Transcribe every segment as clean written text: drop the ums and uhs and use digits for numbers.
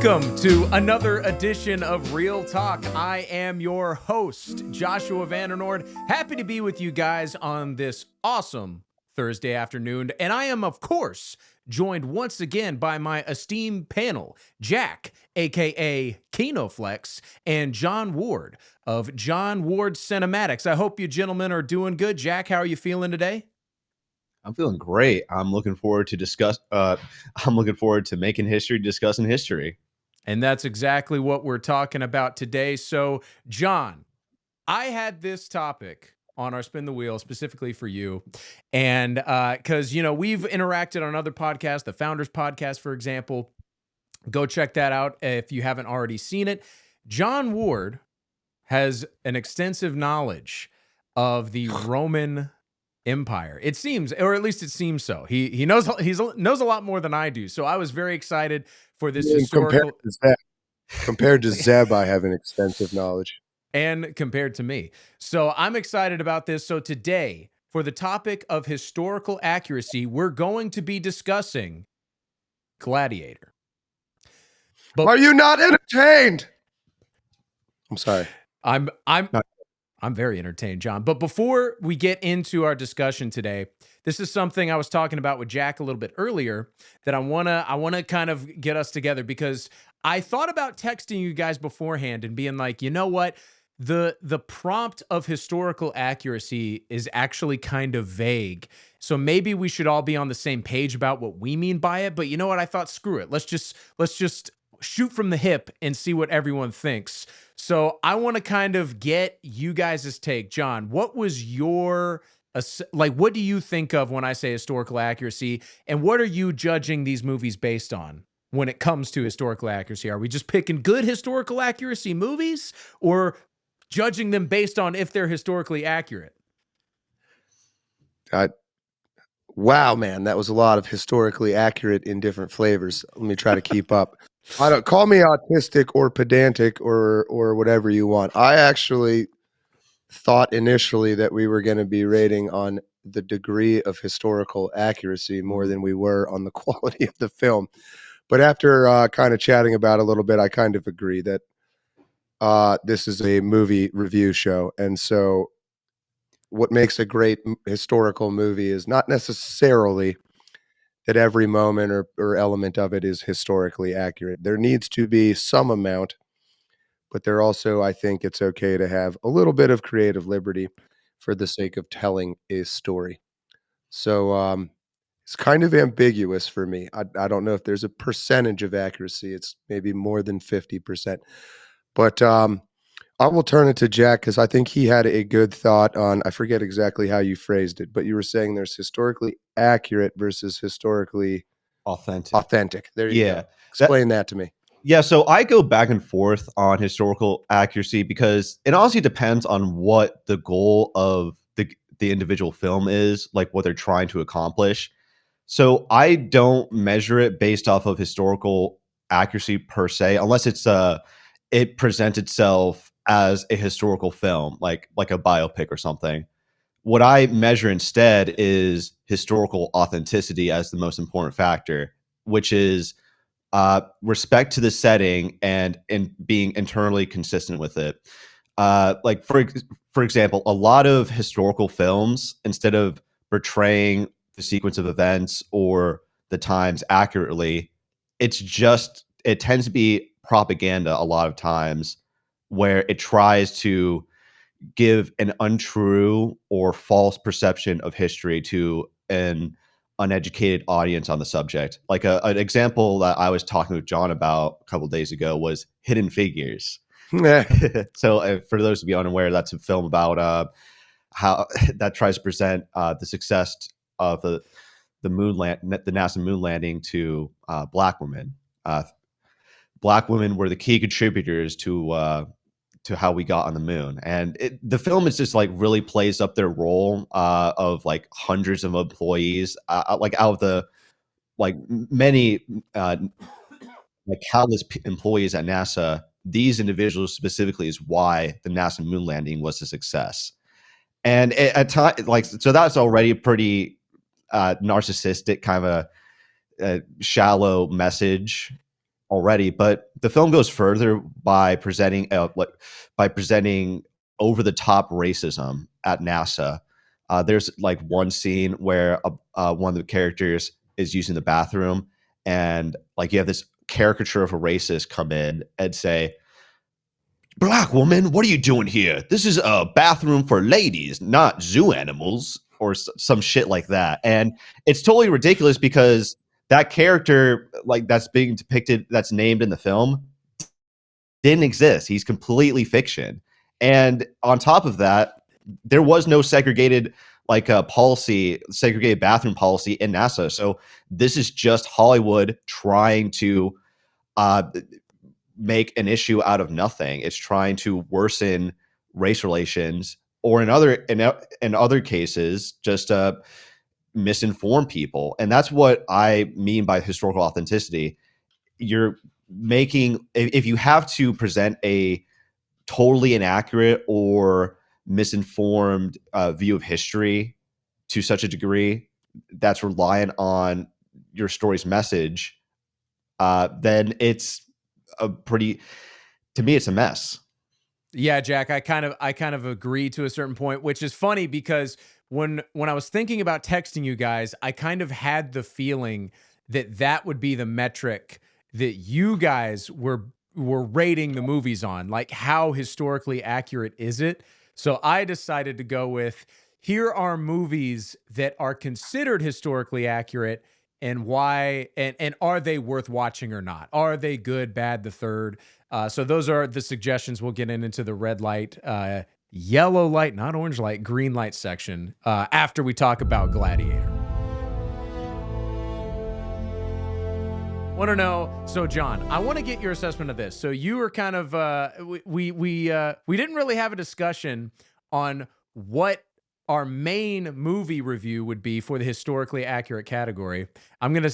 Welcome to another edition of Real Talk. I am your host, Joshua VanDerNoord. Happy to be with you guys on this awesome Thursday afternoon. And I am, of course, joined once again by my esteemed panel, Jack, aka Kinoflex, and John Ward of John Ward Cinematics. I hope you gentlemen are doing good. Jack, how are you feeling today? I'm feeling great. I'm looking forward to making history, discussing history. And that's exactly what we're talking about today. So, John, I had this topic on our Spin the Wheel specifically for you. And because, we've interacted on other podcasts, the Founders Podcast, for example. Go check that out if you haven't already seen it. John Ward has an extensive knowledge of the Roman Empire. It seems, or at least it seems so. He knows knows a lot more than I do. So I was very excited for this historical. Compared to Zeb, I have an extensive knowledge. And compared to me. So I'm excited about this. So today, for the topic of historical accuracy, we're going to be discussing Gladiator. But are you not entertained? I'm sorry. I'm very entertained, John. But before we get into our discussion today, this is something I was talking about with Jack a little bit earlier that I wanna kind of get us together, because I thought about texting you guys beforehand and being like, you know what? The prompt of historical accuracy is actually kind of vague. So maybe we should all be on the same page about what we mean by it. But you know what? I thought, screw it. Let's just shoot from the hip and see what everyone thinks. So I want to kind of get you guys' take. John, what was your, what do you think of when I say historical accuracy? And what are you judging these movies based on when it comes to historical accuracy? Are we just picking good historical accuracy movies, or judging them based on if they're historically accurate? Wow, man, that was a lot of historically accurate in different flavors. Let me try to keep up. I don't call me autistic or pedantic or whatever you want. I actually thought initially that we were going to be rating on the degree of historical accuracy more than we were on the quality of the film. But after kind of chatting about it a little bit, I kind of agree that this is a movie review show. And so what makes a great historical movie is not necessarily that every moment or element of it is historically accurate. There needs to be some amount, but there also, I think it's okay to have a little bit of creative liberty for the sake of telling a story. So it's kind of ambiguous for me. I don't know if there's a percentage of accuracy. It's maybe more than 50%. But I will turn it to Jack, because I think he had a good thought on, I forget exactly how you phrased it, but you were saying there's historically accurate versus historically authentic. There you go. Explain that to me. Yeah, so I go back and forth on historical accuracy because it honestly depends on what the goal of the individual film is, like what they're trying to accomplish. So I don't measure it based off of historical accuracy per se, unless it presents itself as a historical film, like a biopic or something. What I measure instead is historical authenticity as the most important factor, which is respect to the setting and being internally consistent with it. Like for example, a lot of historical films, instead of portraying the sequence of events or the times accurately, it tends to be propaganda a lot of times, where it tries to give an untrue or false perception of history to an uneducated audience on the subject. Like an example that I was talking with John about a couple of days ago was Hidden Figures. So for those of you unaware, that's a film about how that tries to present the success of the NASA moon landing to Black women. Black women were the key contributors to how we got on the moon, and the film is just like really plays up their role of like hundreds of employees, like out of the like many like countless employees at NASA. These individuals specifically is why the NASA moon landing was a success, and at times like so that's already pretty narcissistic, kind of a shallow message already, but the film goes further by presenting over the top racism at NASA. There's like one scene where one of the characters is using the bathroom, and like you have this caricature of a racist come in and say, "Black woman, what are you doing here? This is a bathroom for ladies, not zoo animals," or some shit like that. And it's totally ridiculous because that character, like that's being depicted, that's named in the film, didn't exist. He's completely fiction. And on top of that, there was no segregated segregated bathroom policy in NASA. So this is just Hollywood trying to uh, make an issue out of nothing. It's trying to worsen race relations, or in other cases, just misinform people. And that's what I mean by historical authenticity. You're making, if you have to present a totally inaccurate or misinformed view of history to such a degree that's reliant on your story's message, then it's a pretty, to me, it's a mess. Yeah, Jack, I kind of agree to a certain point, which is funny because when I was thinking about texting you guys, I kind of had the feeling that that would be the metric that you guys were rating the movies on, like how historically accurate is it? So I decided to go with, here are movies that are considered historically accurate, and why, and are they worth watching or not? Are they good, bad, the third? So those are the suggestions. We'll get into the red light, yellow light, not orange light, green light section after we talk about Gladiator. Want to know? So, John, I want to get your assessment of this. So, you were kind of we didn't really have a discussion on what our main movie review would be for the historically accurate category. I'm gonna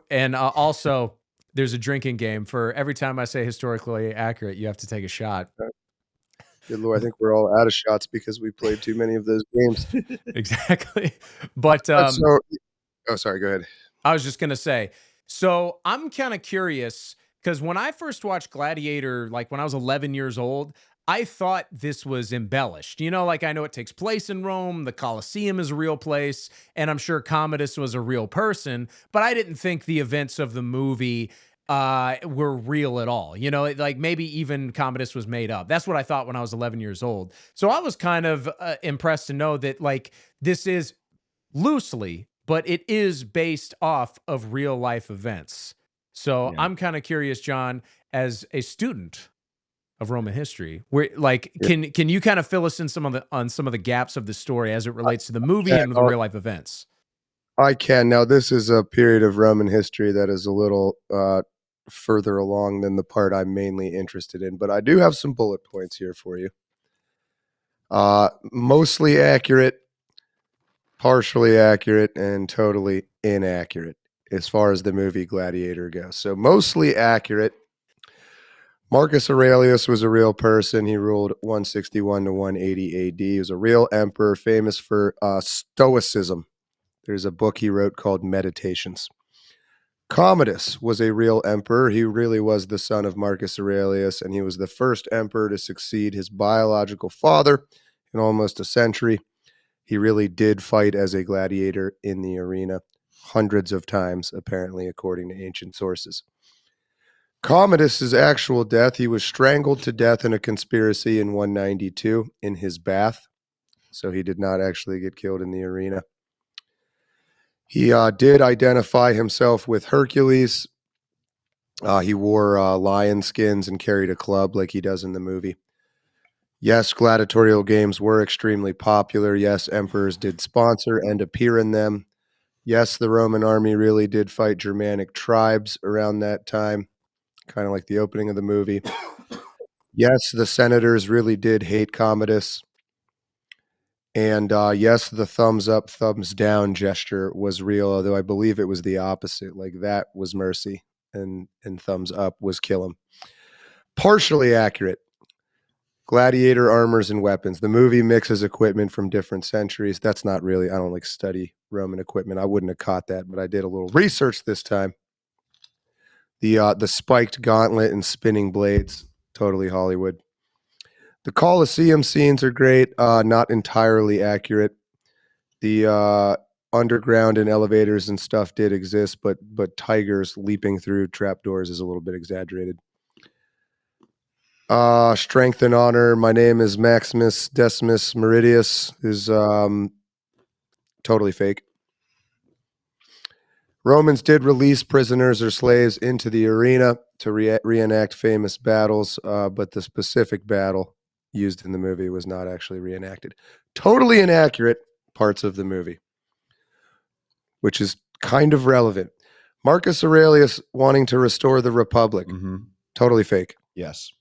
and also there's a drinking game for every time I say historically accurate. You have to take a shot. Good Lord, I think we're all out of shots because we played too many of those games. Exactly, but oh, sorry. Go ahead. I was just gonna say, so I'm kind of curious because when I first watched Gladiator, like when I was 11 years old, I thought this was embellished. You know, like I know it takes place in Rome, the Colosseum is a real place, and I'm sure Commodus was a real person, but I didn't think the events of the movie were real at all. You know, like maybe even Commodus was made up. That's what I thought when I was 11 years old. So I was kind of impressed to know that like this is loosely, but it is based off of real life events. So Yeah. I'm kind of curious, John, as a student of Roman history, where like Yeah. can you kind of fill us in some of the gaps of the story as it relates to the movie Yeah, and the real life events? I can. Now, this is a period of Roman history that is a little further along than the part I'm mainly interested in, but I do have some bullet points here for you. Mostly accurate, partially accurate, and totally inaccurate as far as the movie Gladiator goes. So, mostly accurate. Marcus Aurelius was a real person. He ruled 161 to 180 AD. He was a real emperor, famous for Stoicism. There's a book he wrote called Meditations. Commodus was a real emperor. He really was the son of Marcus Aurelius, and he was the first emperor to succeed his biological father in almost a century. He really did fight as a gladiator in the arena hundreds of times, apparently, according to ancient sources. Commodus's actual death, he was strangled to death in a conspiracy in 192 in his bath, so he did not actually get killed in the arena. He did identify himself with Hercules. He wore lion skins and carried a club like he does in the movie. Yes, gladiatorial games were extremely popular. Yes, emperors did sponsor and appear in them. Yes, the Roman army really did fight Germanic tribes around that time, kind of like the opening of the movie. Yes, the senators really did hate Commodus. And yes, the thumbs up, thumbs down gesture was real, although I believe it was the opposite. Like that was mercy, and thumbs up was kill him. Partially accurate. Gladiator armors and weapons. The movie mixes equipment from different centuries. That's not really, I don't like study Roman equipment. I wouldn't have caught that, but I did a little research this time. The spiked gauntlet and spinning blades, totally Hollywood. The Colosseum scenes are great, not entirely accurate. The underground and elevators and stuff did exist, but tigers leaping through trapdoors is a little bit exaggerated. Strength and honor. My name is Maximus Decimus Meridius is totally fake. Romans did release prisoners or slaves into the arena to reenact famous battles, but the specific battle used in the movie was not actually reenacted. Totally inaccurate parts of the movie, which is kind of relevant. Marcus Aurelius wanting to restore the Republic. Totally fake. Yes.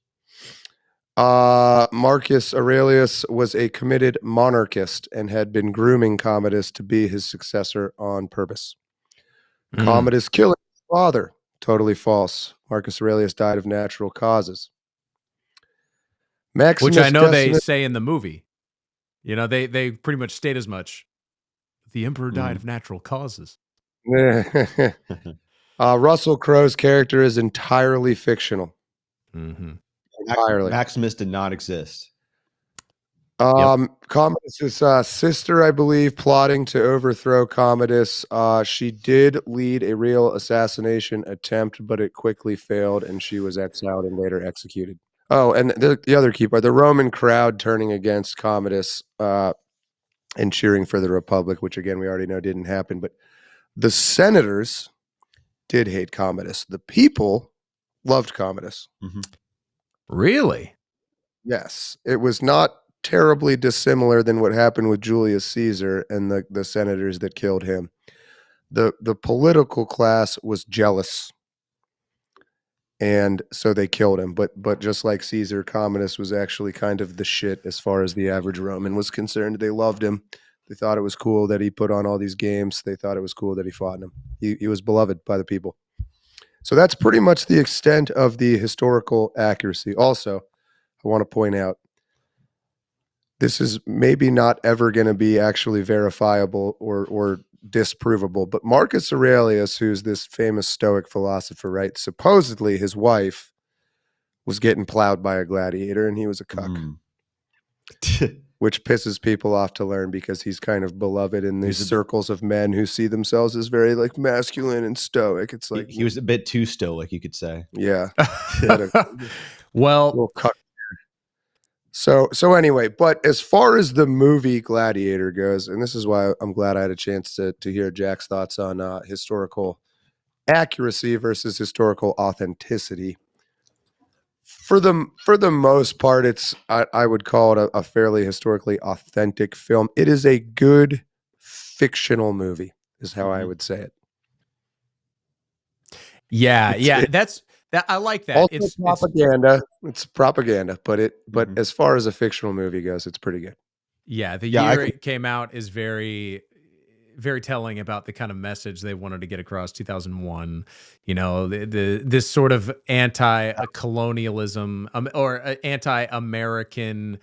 Marcus Aurelius was a committed monarchist and had been grooming Commodus to be his successor on purpose. Commodus killing his father. Totally false. Marcus Aurelius died of natural causes. Maximus Which I know they Decimus, say in the movie. You know, they pretty much state as much. The emperor died of natural causes. Russell Crowe's character is entirely fictional. Entirely. Maximus did not exist. Commodus' sister, I believe, plotting to overthrow Commodus. She did lead a real assassination attempt, but it quickly failed, and she was exiled and later executed. Oh, and the other key part, the Roman crowd turning against Commodus and cheering for the Republic, which again we already know didn't happen, but the senators did hate Commodus. The people loved Commodus. Really? Yes. It was not terribly dissimilar than what happened with Julius Caesar and the senators that killed him. The political class was jealous, and so they killed him. But just like Caesar, Commodus was actually kind of the shit as far as the average Roman was concerned. They loved him. They thought it was cool that he put on all these games. They thought it was cool that he fought in them. He was beloved by the people. So that's pretty much the extent of the historical accuracy. Also, I want to point out, this is maybe not ever going to be actually verifiable or disprovable, but Marcus Aurelius, who's this famous Stoic philosopher, right? Supposedly his wife was getting plowed by a gladiator and he was a cuck, which pisses people off to learn because he's kind of beloved in these circles of men who see themselves as very like masculine and stoic. It's like he was a bit too stoic, you could say. Yeah. Well, So anyway, but as far as the movie Gladiator goes, and this is why I'm glad I had a chance to hear Jack's thoughts on historical accuracy versus historical authenticity. For the most part, I would call it a fairly historically authentic film. It is a good fictional movie, is how I would say it. Yeah, I like that. Also propaganda. It's propaganda, but as far as a fictional movie goes, it's pretty good. Yeah, the year it came out is very, very telling about the kind of message they wanted to get across. 2001, you know, this sort of anti-colonialism or anti-American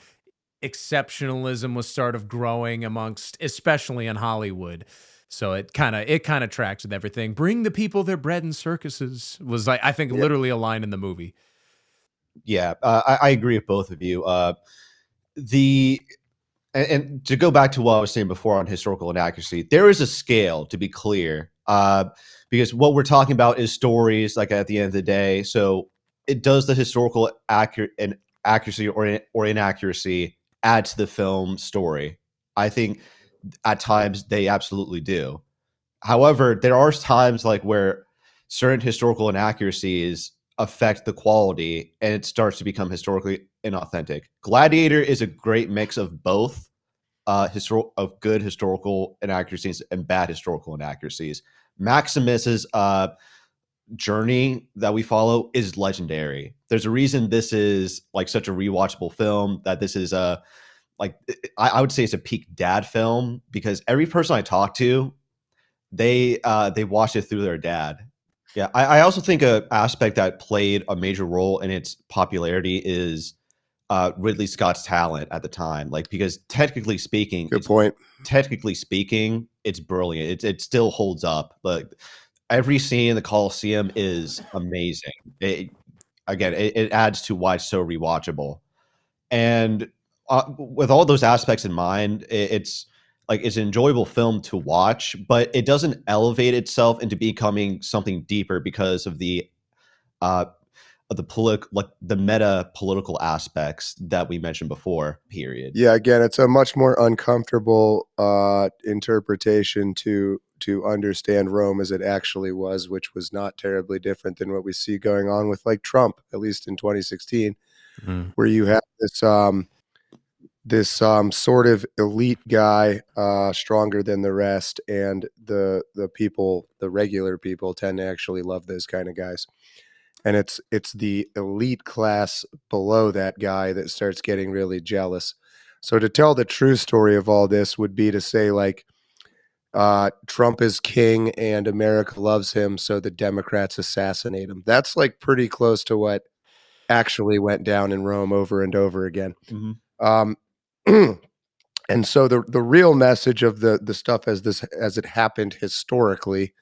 exceptionalism was sort of growing amongst, especially in Hollywood. So it kind of tracks with everything. Bring the people their bread and circuses was like, I think, literally a line in the movie. Yeah, I agree with both of you. And to go back to what I was saying before on historical inaccuracy, there is a scale, to be clear, because what we're talking about is stories, like at the end of the day. So it does the historical accuracy or inaccuracy add to the film story? I think at times they absolutely do. However, there are times like where certain historical inaccuracies affect the quality and it starts to become historically inauthentic. Gladiator is a great mix of both of good historical inaccuracies and bad historical inaccuracies. Maximus's journey that we follow is legendary. There's a reason this is like such a rewatchable film, that this is I would say it's a peak dad film, because every person I talk to, they watched it through their dad. Yeah, I also think an aspect that played a major role in its popularity is Ridley Scott's talent at the time. Like, because technically speaking, good point. Technically speaking, it's brilliant. It still holds up. But every scene in the Colosseum is amazing. It adds to why it's so rewatchable. And with all those aspects in mind, it's an enjoyable film to watch, but it doesn't elevate itself into becoming something deeper because uh, of the meta political aspects that we mentioned before. Period. Yeah, again, it's a much more uncomfortable interpretation to understand Rome as it actually was, which was not terribly different than what we see going on with like Trump, at least in 2016, where you have this sort of elite guy, stronger than the rest, and the people, the regular people, tend to actually love those kind of guys. And it's the elite class below that guy that starts getting really jealous. So to tell the true story of all this would be to say like Trump is king and America loves him, so the Democrats assassinate him. That's like pretty close to what actually went down in Rome over and over again. Mm-hmm. Um, and so the real message of the stuff as it happened historically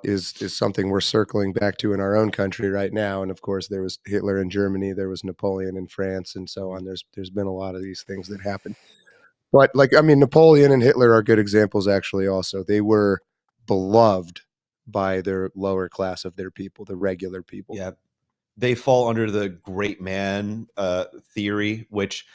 is something we're circling back to in our own country right now. And of course, there was Hitler in Germany, there was Napoleon in France, and so on. There's been a lot of these things that happened. But like, I mean, Napoleon and Hitler are good examples. Actually, also they were beloved by their lower class of their people, the regular people. Yeah, they fall under the great man theory, which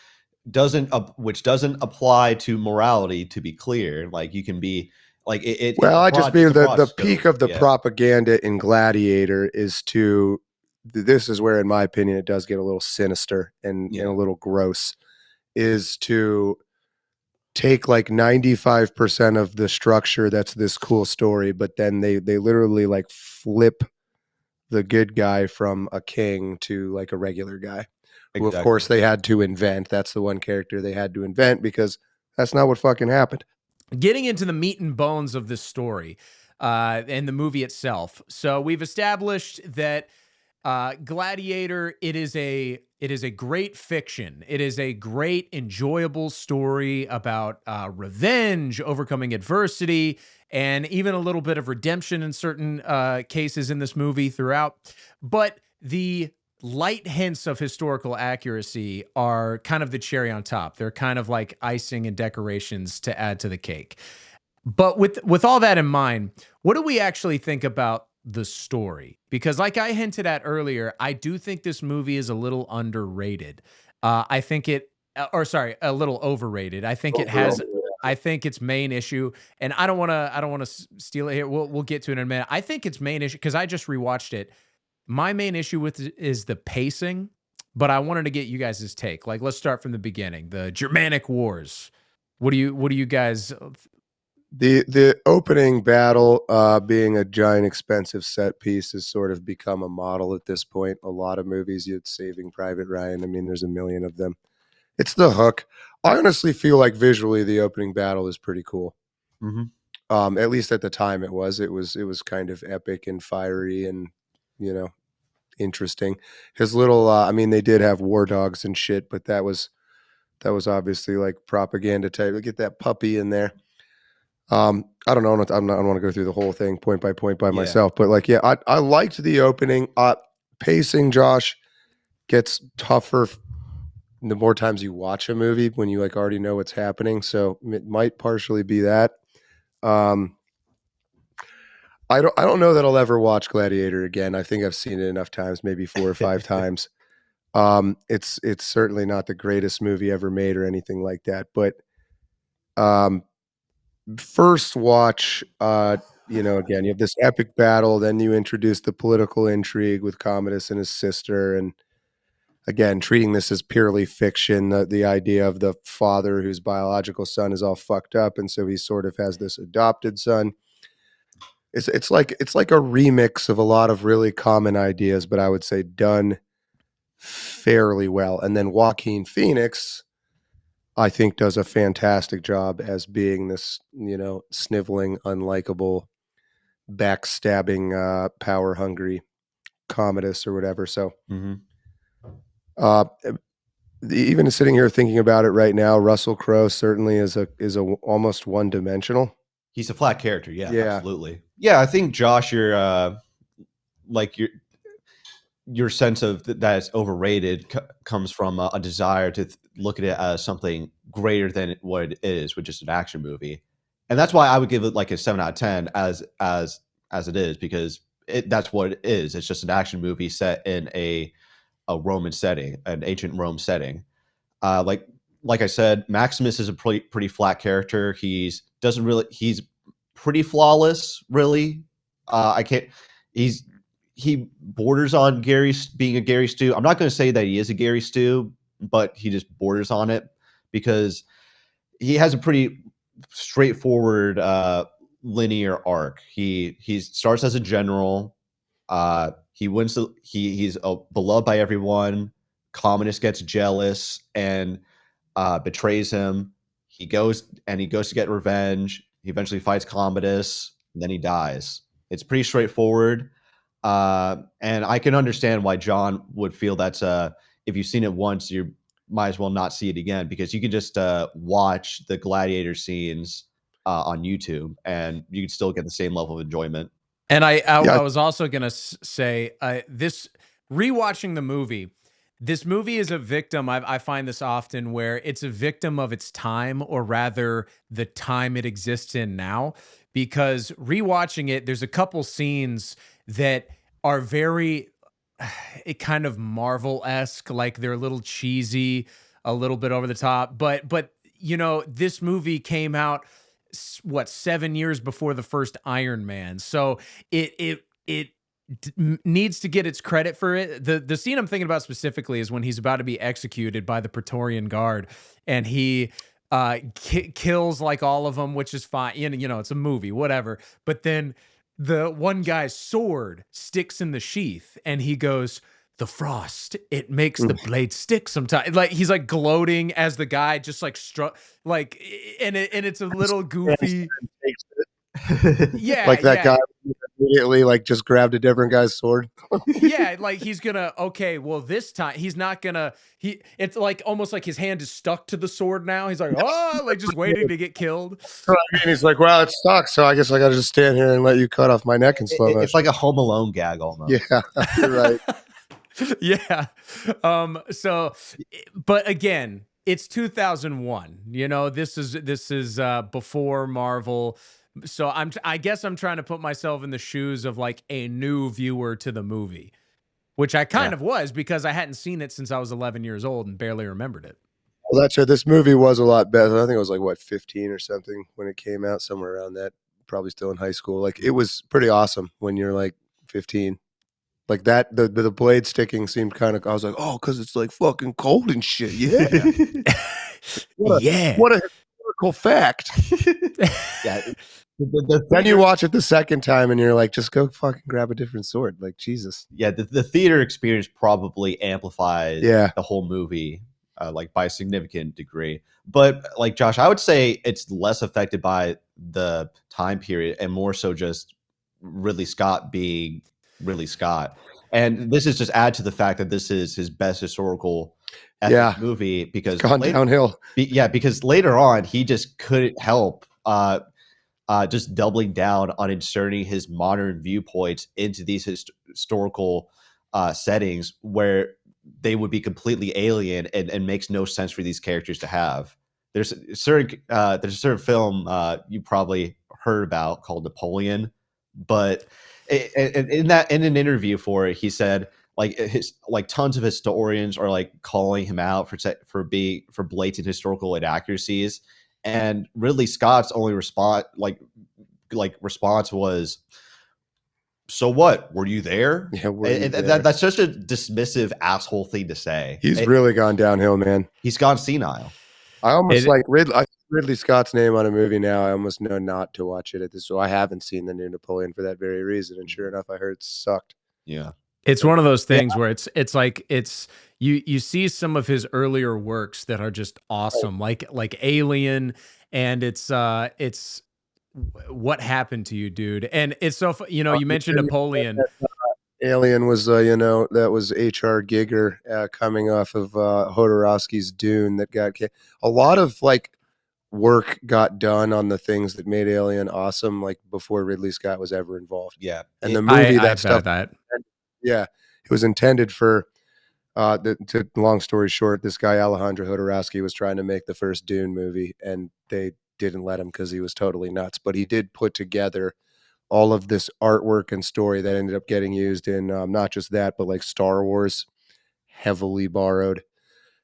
doesn't apply to morality. To be clear, like you can be like it. Well, I just mean the peak of the yeah. propaganda in Gladiator is to. This is where, in my opinion, it does get a little sinister and a little gross. Is to take like 95% of the structure that's this cool story, but then they literally like flip the good guy from a king to like a regular guy, who of course they had to invent. That's the one character they had to invent because that's not what fucking happened. Getting into the meat and bones of this story and the movie itself. So we've established that Gladiator, it is a great fiction. It is a great, enjoyable story about revenge, overcoming adversity, and even a little bit of redemption in certain cases in this movie throughout. But the light hints of historical accuracy are kind of the cherry on top. They're kind of like icing and decorations to add to the cake. But with all that in mind, what do we actually think about the story? Because like I hinted at earlier, I do think this movie is a little underrated. I think or sorry, a little overrated. I think its main issue, and I don't want to steal it here. We'll get to it in a minute. I think its main issue, because I just rewatched it. My main issue with it is the pacing, but I wanted to get you guys' take. Like, let's start from the beginning. The Germanic Wars. What do you guys? The opening battle, being a giant expensive set piece, has sort of become a model at this point. A lot of movies, you'd Saving Private Ryan. I mean, there's a million of them. It's the hook. I honestly feel like visually the opening battle is pretty cool. Mm-hmm. At least at the time it was kind of epic and fiery and, interesting. His little, I mean, they did have war dogs and shit, but that was obviously like propaganda type. Get that puppy in there. I don't know. I don't want to go through the whole thing point by point by myself, but like, yeah, I liked the opening. Pacing, Josh, gets tougher the more times you watch a movie when you like already know what's happening. So it might partially be that. I don't know that I'll ever watch Gladiator again. I think I've seen it enough times, maybe 4 or 5 times. It's certainly not the greatest movie ever made or anything like that, but first watch, again, you have this epic battle, then you introduce the political intrigue with Commodus and his sister, and again, treating this as purely fiction, the idea of the father whose biological son is all fucked up, and so he sort of has this adopted son. It's like a remix of a lot of really common ideas, but I would say done fairly well. And then Joaquin Phoenix, I think, does a fantastic job as being this, sniveling, unlikable, backstabbing, power hungry Commodus or whatever. So, even sitting here thinking about it right now, Russell Crowe certainly is a almost one dimensional. He's a flat character. Yeah, absolutely. Yeah, I think Josh, like your sense of that it's overrated comes from a desire to look at it as something greater than what it is, which is an action movie, and that's why I would give it like a 7 out of 10 as it is, because that's what it is. It's just an action movie set in a Roman setting, an ancient Rome setting. Uh, like like I said, Maximus is a pretty flat character. He's pretty flawless, really. I can't. He borders on being a Gary Stu. I'm not going to say that he is a Gary Stu, but he just borders on it because he has a pretty straightforward linear arc. He starts as a general. He wins. He's beloved by everyone. Commodus gets jealous and betrays him. He goes to get revenge. He eventually fights Commodus, and then he dies. It's pretty straightforward, and I can understand why John would feel that's if you've seen it once, you might as well not see it again, because you can just watch the Gladiator scenes on YouTube, and you can still get the same level of enjoyment. And Yeah, I was also gonna say this rewatching the movie. This movie is a victim. I find this often where it's a victim of its time, or rather, the time it exists in now. Because rewatching it, there's a couple scenes that are very, it kind of Marvel esque, like they're a little cheesy, a little bit over the top. But you know, this movie came out what 7 years before the first Iron Man, so it needs to get its credit for it. The scene I'm thinking about specifically is when he's about to be executed by the Praetorian Guard, and he kills like all of them, which is fine. You know, it's a movie, whatever. But then the one guy's sword sticks in the sheath, and he goes, "The frost, it makes the blade stick sometimes." Like he's like gloating as the guy just like struck, like, and it's a little goofy. Yeah, like that yeah. guy immediately like just grabbed a different guy's sword. Yeah, like he's gonna, okay, well this time he's not gonna, it's like almost like his hand is stuck to the sword now. He's like, oh, like just waiting to get killed. So, I mean, he's like, well, it sucks, so I guess I gotta just stand here and let you cut off my neck in slow motion. It's like a Home Alone gag almost. Yeah, you're right. Yeah. So, but again, it's 2001. You know, this is before Marvel. So I guess I'm trying to put myself in the shoes of like a new viewer to the movie, which I kind of was, because I hadn't seen it since I was 11 years old and barely remembered it. Well, that's right. This movie was a lot better. I think it was like what 15 or something when it came out, somewhere around that. Probably still in high school. Like it was pretty awesome when you're like 15. Like that, the blade sticking seemed kind of. I was like, oh, because it's like fucking cold and shit. Yeah. Yeah. What a historical fact. Yeah. Then you watch it the second time and you're like, just go fucking grab a different sword. Like Jesus. Yeah, the theater experience probably amplifies Yeah. the whole movie, like by a significant degree. But like Josh, I would say it's less affected by the time period and more so just Ridley Scott being Ridley Scott. And this is just add to the fact that this is his best historical epic movie, because Gone downhill. Because later on he just couldn't help just doubling down on inserting his modern viewpoints into these historical settings where they would be completely alien and makes no sense for these characters to have. There's a certain film you probably heard about called Napoleon, but in an interview for it, he said like tons of historians are like calling him out for blatant historical inaccuracies. And Ridley Scott's only response was, "So what? Were you there?" Yeah, that's such a dismissive asshole thing to say. He's really gone downhill, man. He's gone senile. I almost like Ridley Scott's name on a movie now. I almost know not to watch it at this. So I haven't seen the new Napoleon for that very reason. And sure enough, I heard it sucked. Yeah. It's one of those things where it's like you see some of his earlier works that are just awesome, like Alien, and it's What Happened to You, dude. And it's so you know, you mentioned Napoleon. Alien was that was H.R. Giger coming off of Jodorowsky's Dune that got a lot of like work got done on the things that made Alien awesome, like before Ridley Scott was ever involved. Yeah. And the movie, I that stuff, bet that. yeah, it was intended for. Long story short, this guy Alejandro Jodorowsky was trying to make the first Dune movie, and they didn't let him because he was totally nuts. But he did put together all of this artwork and story that ended up getting used in not just that, but like Star Wars, heavily borrowed.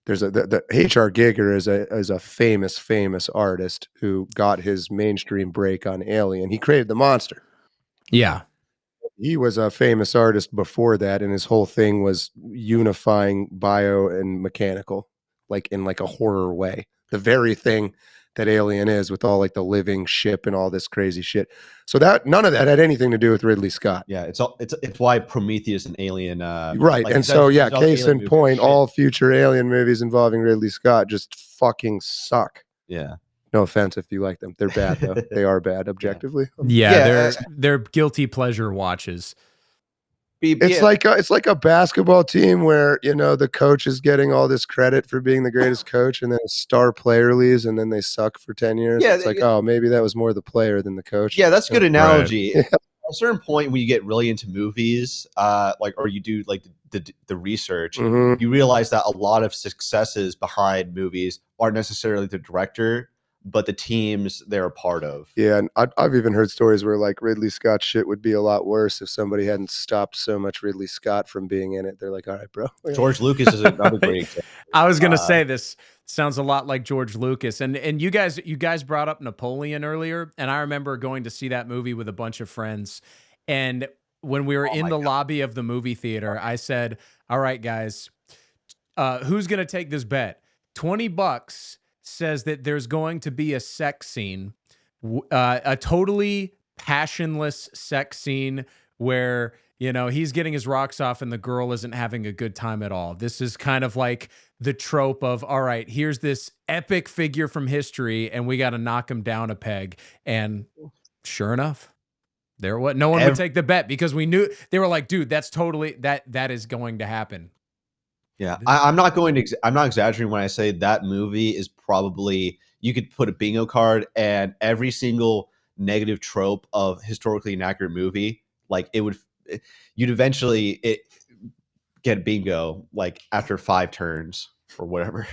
There's the H.R. Giger is a famous artist who got his mainstream break on Alien. He created the monster. Yeah. He was a famous artist before that, and his whole thing was unifying bio and mechanical, like in like a horror way. The very thing that Alien is, with all like the living ship and all this crazy shit. So that none of that had anything to do with Ridley Scott. Yeah, it's why Prometheus and Alien Right. like, And it's so actually- yeah, it's all case Alien in movies point, shit. all future Alien movies involving Ridley Scott just fucking suck. Yeah. No offense if you like them. They're bad though. They are bad objectively. Yeah, they're guilty pleasure watches. It's like a basketball team where, you know, the coach is getting all this credit for being the greatest coach, and then a star player leaves and then they suck for 10 years. Yeah, it's like, oh, maybe that was more the player than the coach. Yeah, that's a good analogy. Right. At a certain point when you get really into movies, like, or you do like the research, Mhm. you realize that a lot of successes behind movies aren't necessarily the director, but the teams they're a part of. Yeah, and I've even heard stories where like Ridley Scott shit would be a lot worse if somebody hadn't stopped so much Ridley Scott from being in it. They're like, all right, bro. George Lucas is another great example. I was gonna say this sounds a lot like George Lucas, and you guys brought up Napoleon earlier, and I remember going to see that movie with a bunch of friends, and when we were in the lobby of the movie theater, I said, "All right, guys, who's gonna take this bet? $20 says that there's going to be a sex scene, a totally passionless sex scene where, you know, he's getting his rocks off and the girl isn't having a good time at all. This is kind of like the trope of, all right, here's this epic figure from history and we got to knock him down a peg." And sure enough, no one would take the bet because we knew, they were like, dude, that's totally, that is going to happen. Yeah, I'm not exaggerating when I say that movie is probably, you could put a bingo card and every single negative trope of historically inaccurate movie, like you'd eventually get bingo like after 5 turns or whatever.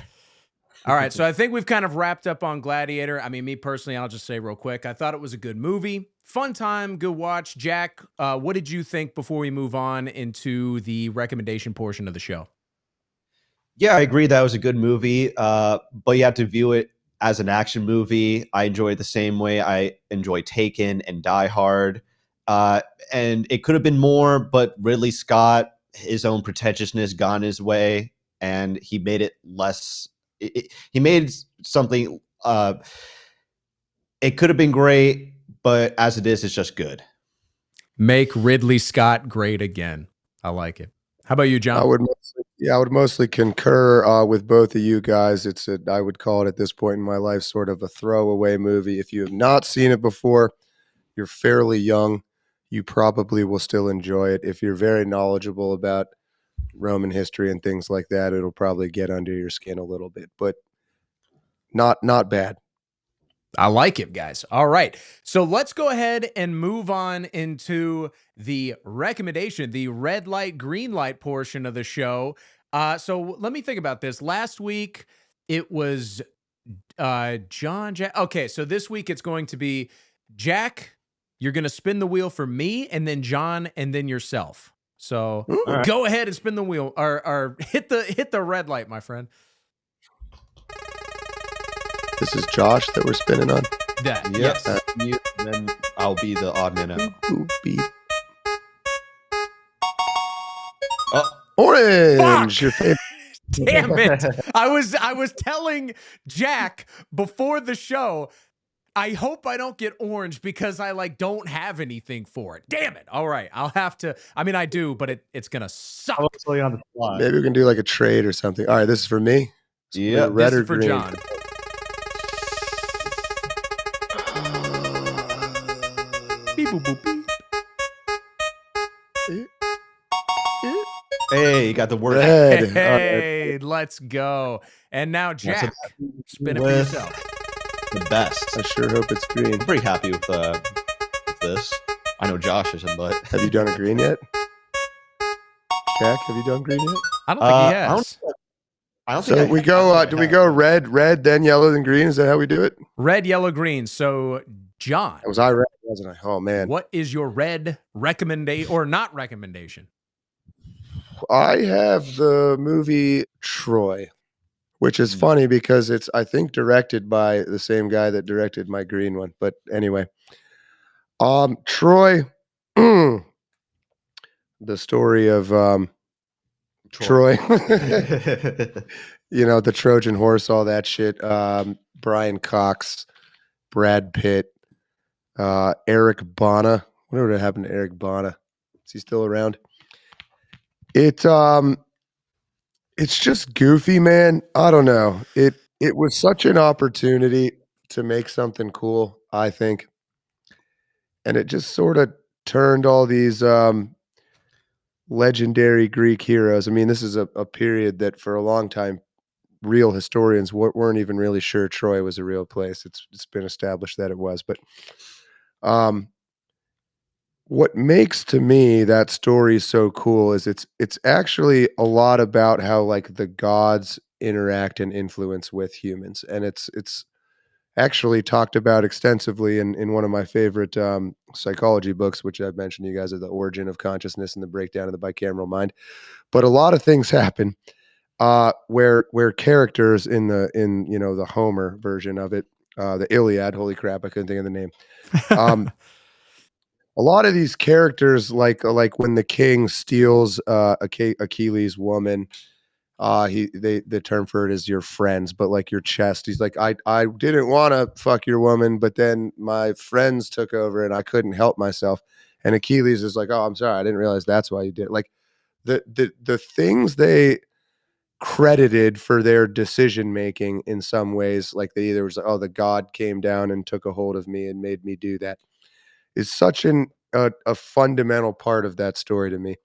All right, so I think we've kind of wrapped up on Gladiator. I mean, me personally, I'll just say real quick, I thought it was a good movie, fun time, good watch. Jack, what did you think before we move on into the recommendation portion of the show? Yeah, I agree that was a good movie, but you have to view it as an action movie. I enjoy it the same way I enjoy Taken and Die Hard, and it could have been more, but Ridley Scott, his own pretentiousness got in his way, and he made it less. He made something. It could have been great, but as it is, it's just good. Make Ridley Scott great again. I like it. How about you, John? I would mostly concur with both of you guys. I would call it at this point in my life sort of a throwaway movie. If you have not seen it before, you're fairly young. You probably will still enjoy it. If you're very knowledgeable about Roman history and things like that, it'll probably get under your skin a little bit, but not bad. I like it, guys. All right. So let's go ahead and move on into the recommendation, the red light, green light portion of the show. So let me think about this. Last week, it was John, Jack. Okay, so this week it's going to be Jack, you're going to spin the wheel for me, and then John, and then yourself. So go ahead and spin the wheel, or hit the red light, my friend. This is Josh that we're spinning on. Yes. Then I'll be the odd man out. Ooh, beep. Oh, Orange, Fuck! your favorite. Damn it. I was telling Jack before the show, I hope I don't get orange because I don't have anything for it. Damn it. All right. I'll have to. I mean, I do, but it's going to suck. I was totally on the fly. Maybe we can do like a trade or something. All right, this is for me. Yeah, red This or is for green? John. Beep, boop, boop, beep. Hey, you got the word. Red. All right. Hey, let's go. And now, Jack, spin it for yourself. the best. I sure hope it's green. I'm pretty happy with this. I know Josh isn't, but Have you done a green yet? Jack, have you done green yet? I don't think he I don't. has. I don't So think we I go. have. Do we go red, then yellow, then green? Is that how we do it? Red, yellow, green. So, John, Was I red, wasn't I? Oh man, what is your red recommendation or not recommendation? I have the movie Troy, which is funny because it's, I think, directed by the same guy that directed my green one. But anyway, Troy, the story of Troy. You know, the Trojan horse, all that shit. Brian Cox, Brad Pitt, Eric Bana. Whatever happened to Eric Bana? Is he still around? It's just goofy, man. I don't know. It was such an opportunity to make something cool, I think. And it just sort of turned all these legendary Greek heroes. I mean, this is a period that for a long time real historians weren't even really sure Troy was a real place. It's been established that it was, but what makes to me that story so cool is it's actually a lot about how like the gods interact and influence with humans, and it's actually talked about extensively in one of my favorite psychology books, which I've mentioned to you guys, are The Origin of Consciousness and the Breakdown of the Bicameral Mind. But a lot of things happen where characters in the Homer version of it, the Iliad, holy crap, I couldn't think of the name. A lot of these characters, like when the king steals Achilles' woman, the term for it is your friends, but like your chest. He's like, I didn't want to fuck your woman, but then my friends took over and I couldn't help myself. And Achilles is like, oh, I'm sorry, I didn't realize that's why you did it. Like the things they credited for their decision making in some ways, like they either was like, oh, the god came down and took a hold of me and made me do that, is such a fundamental part of that story to me.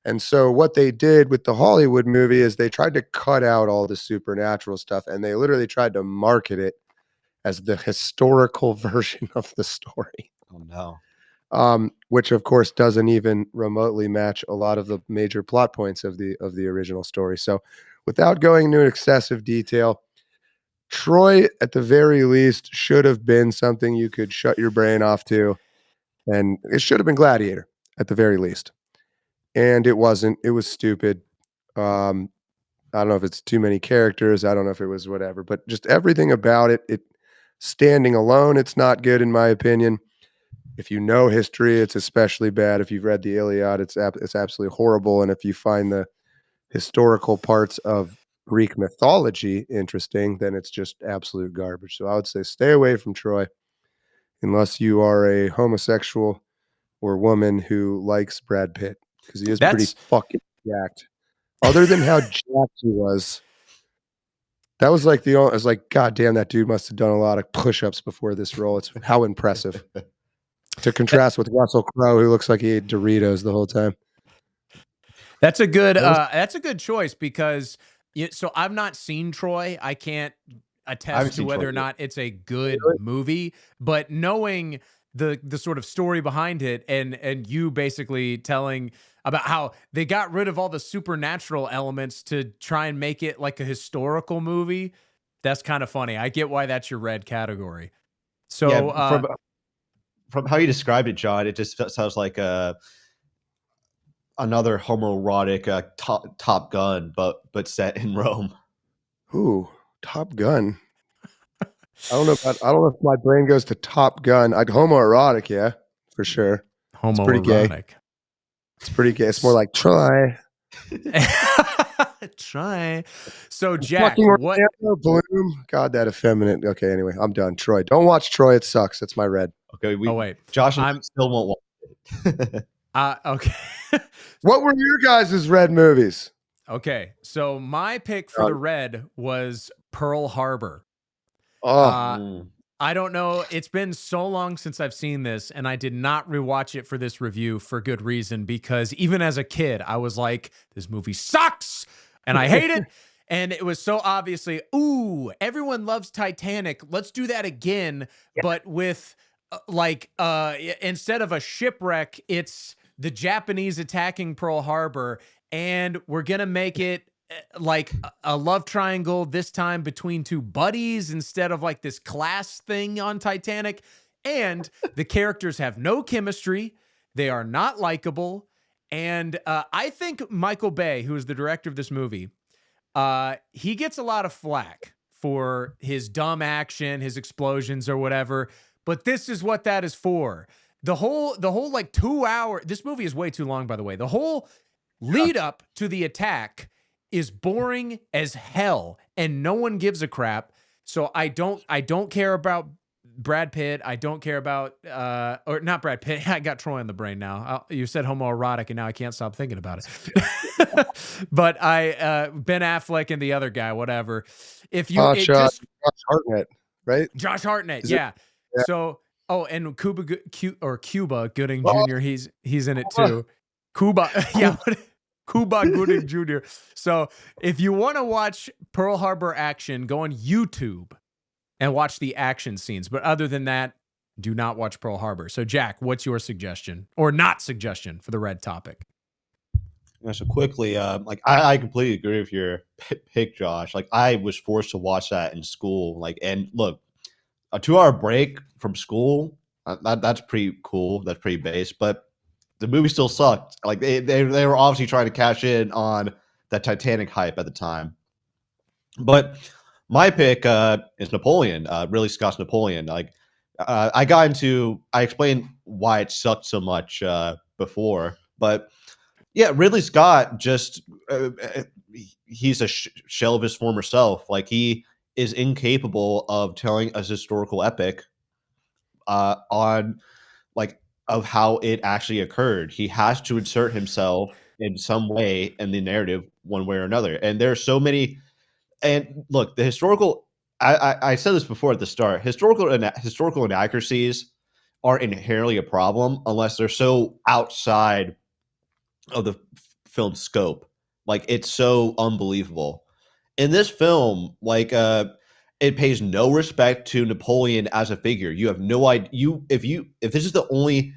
And so what they did with the Hollywood movie is they tried to cut out all the supernatural stuff, and they literally tried to market it as the historical version of the story. Oh no. Which of course doesn't even remotely match a lot of the major plot points of the original story. So without going into excessive detail, Troy, at the very least, should have been something you could shut your brain off to. And it should have been Gladiator at the very least. And it wasn't. It was stupid. I don't know if it's too many characters. I don't know if it was whatever, but just everything about it standing alone, it's not good in my opinion. If you know history, it's especially bad. If you've read the Iliad, it's absolutely horrible. And if you find the historical parts of Greek mythology interesting, then it's just absolute garbage. So I would say stay away from Troy unless you are a homosexual or woman who likes Brad Pitt, because he is pretty fucking jacked. Other than how jacked he was, that was like I was like, God damn, that dude must have done a lot of push-ups before this role. It's how impressive. To contrast with Russell Crowe, who looks like he ate Doritos the whole time. That's a good choice because so I've not seen Troy. I can't attest to whether or not it's a good movie, but knowing the sort of story behind it and you basically telling about how they got rid of all the supernatural elements to try and make it like a historical movie, that's kind of funny. I get why that's your red category. So yeah, from how you described it, John, it just sounds like another homoerotic Top Gun, but set in Rome. Ooh, Top Gun. I don't know if my brain goes to Top Gun. Homoerotic, yeah, for sure. It's pretty gay. It's pretty gay. It's more like try. Try. So Jack, what? Bloom. God, that effeminate. Okay, anyway, I'm done. Troy. Don't watch Troy. It sucks. That's my red. Okay. Oh wait, Josh and I still won't watch it. Okay. What were your guys' red movies? Okay, so my pick for the red was Pearl Harbor. I don't know. It's been so long since I've seen this, and I did not rewatch it for this review for good reason, because even as a kid, I was like, this movie sucks, and I hate it. And it was so obviously, ooh, everyone loves Titanic. Let's do that again, but with instead of a shipwreck, it's the Japanese attacking Pearl Harbor, and we're gonna make it like a love triangle this time between two buddies instead of like this class thing on Titanic. And the characters have no chemistry. They are not likable. And I think Michael Bay, who is the director of this movie, he gets a lot of flack for his dumb action, his explosions or whatever. But this is what that is for. The whole like 2 hour, this movie is way too long, by the way. The whole lead up to the attack is boring as hell and no one gives a crap. So I don't care about Brad Pitt. I don't care about or not Brad Pitt. I got Troy on the brain now. You said homoerotic and now I can't stop thinking about it. But Ben Affleck and the other guy, whatever. If you Josh Hartnett, right? Josh Hartnett, Is yeah. Yeah. So and Cuba Gooding Jr. He's in it too. Cuba, yeah. Cuba Gooding Jr. So if you want to watch Pearl Harbor action, go on YouTube and watch the action scenes. But other than that, do not watch Pearl Harbor. So Jack, what's your suggestion or not suggestion for the red topic? Yeah, so quickly, like I completely agree with your pick, Josh. Like I was forced to watch that in school. Like, and look, a 2 hour break from school, that's pretty cool. That's pretty base, but the movie still sucked. Like they were obviously trying to cash in on that Titanic hype at the time. But my pick is Napoleon, Ridley Scott's Napoleon. Like I explained why it sucked so much before, but yeah, Ridley Scott just he's a shell of his former self. Like he is incapable of telling a historical epic on like of how it actually occurred. He has to insert himself in some way in the narrative, one way or another. And there are so many. And look, the historical. I said this before at the start. Historical inaccuracies are inherently a problem unless they're so outside of the film scope. Like it's so unbelievable. In this film, like it pays no respect to Napoleon as a figure. You have no idea. If this is the only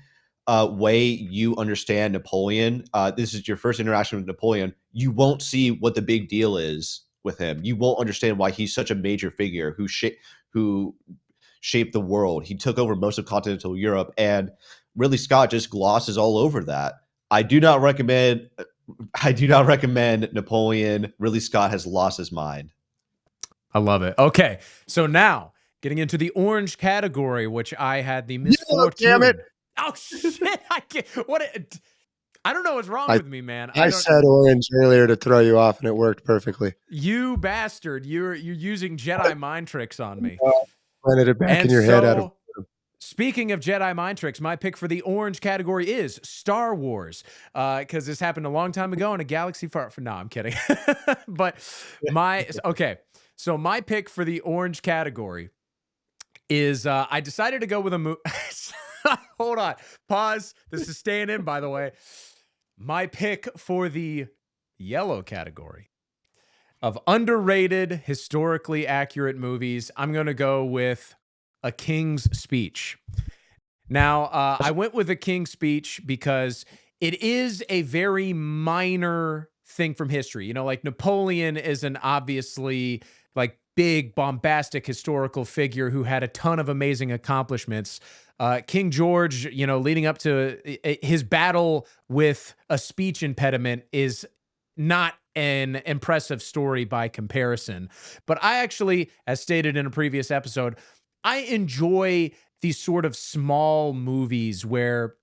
way you understand Napoleon, this is your first interaction with Napoleon, you won't see what the big deal is with him. You won't understand why he's such a major figure who shaped the world. He took over most of continental Europe, and Ridley Scott just glosses all over that. I do not recommend Napoleon. Ridley Scott has lost his mind. I love it. Okay, so now getting into the orange category, which I had the misfortune. Damn it! Oh shit! I can't. I don't know what's wrong with me, man. I said orange earlier to throw you off, and it worked perfectly. You bastard! You're using Jedi mind tricks on me. Planted it back in your head out of. Speaking of Jedi mind tricks, my pick for the orange category is Star Wars, because this happened a long time ago in a galaxy far. No, I'm kidding. But okay. So my pick for the orange category is I decided to go with a movie. Hold on, pause. This is staying in, by the way. My pick for the yellow category of underrated, historically accurate movies, I'm going to go with A King's Speech. Now, I went with A King's Speech because it is a very minor thing from history. You know, like Napoleon is an obviously like big, bombastic historical figure who had a ton of amazing accomplishments. King George, you know, leading up to his battle with a speech impediment is not an impressive story by comparison. But I actually, as stated in a previous episode, I enjoy these sort of small movies where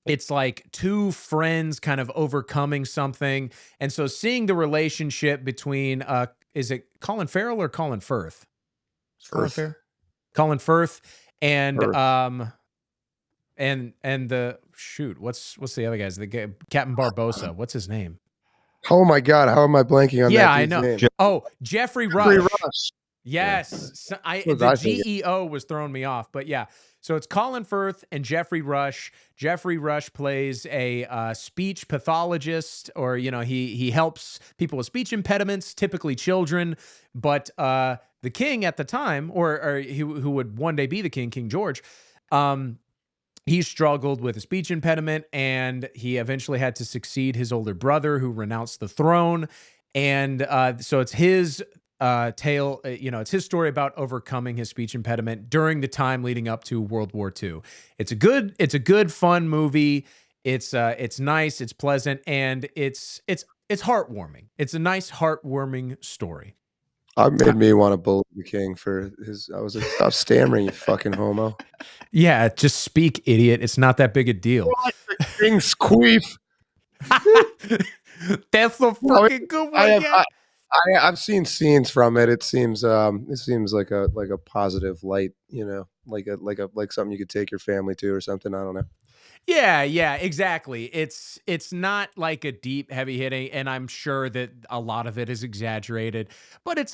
it's like two friends kind of overcoming something. And so seeing the relationship between, is it Colin Farrell or Colin Firth? Colin Firth and the shoot, what's the other guys? Captain Barbossa. What's his name? Oh my God, how am I blanking on that? Yeah, I know. Name? Oh, Jeffrey Rush. Yes. So What was the I thinking? GEO was throwing me off, but yeah. So it's Colin Firth and Jeffrey Rush. Jeffrey Rush plays a speech pathologist, or he helps people with speech impediments, typically children. But the king at the time, or who would one day be the king, King George, um, he struggled with a speech impediment, and he eventually had to succeed his older brother, who renounced the throne. And so it's his tale. It's his story about overcoming his speech impediment during the time leading up to World War II. It's a good, fun movie. It's nice, it's pleasant, and it's heartwarming. It's a nice, heartwarming story. Made me want to bully the king for his. I was like, stop stammering, you fucking homo. Yeah, just speak, idiot. It's not that big a deal. King's queef. That's a No, freaking good I one. have. Yeah. I've seen scenes from it. It seems like a positive light. Like something you could take your family to or something. I don't know. Yeah, exactly. It's not like a deep, heavy hitting, and I'm sure that a lot of it is exaggerated, but it's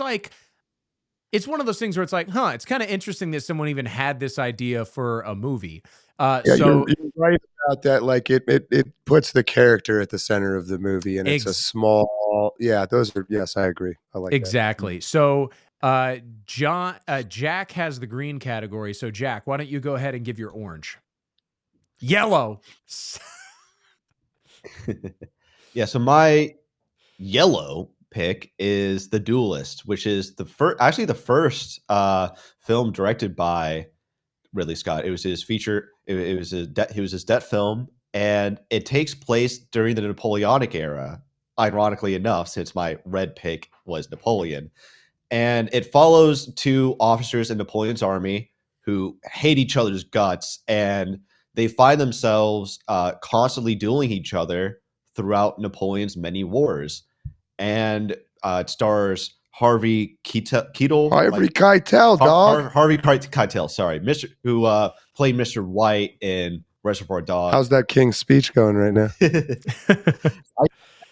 one of those things where it's like, huh, it's kind of interesting that someone even had this idea for a movie. Yeah, So you're right about that. Like it puts the character at the center of the movie, and it's a ex- small. Yeah, those are. Yes, I agree. I like that. exactly. So Jack has the green category. So Jack, why don't you go ahead and give your orange? Yellow. Yeah, so my yellow pick is The Duelist, which is the first film directed by Ridley Scott. It was his feature. It was his debt film, and it takes place during the Napoleonic era. Ironically enough, since my red pick was Napoleon, and it follows two officers in Napoleon's army who hate each other's guts, and they find themselves constantly dueling each other throughout Napoleon's many wars. And it stars Harvey Keitel, Harvey Keitel, dog. Harvey Keitel, sorry, Mr. who played Mr. White in Reservoir Dogs. How's that king's speech going right now?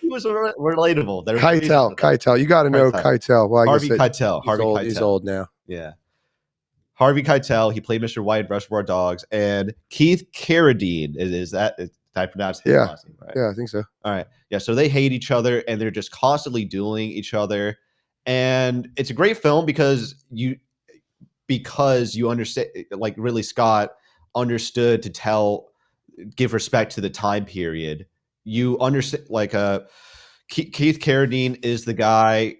He was relatable. Keitel. You got to know Keitel. Well, I Harvey guess Keitel. He's old now. Yeah. Harvey Keitel. He played Mr. White in Reservoir Dogs. And Keith Carradine. Is that, did I pronounce his last name right? Yeah, I think so. All right. Yeah. So they hate each other and they're just constantly dueling each other. And it's a great film because you understand, like Ridley Scott understood to give respect to the time period. You understand, like Keith Carradine is the guy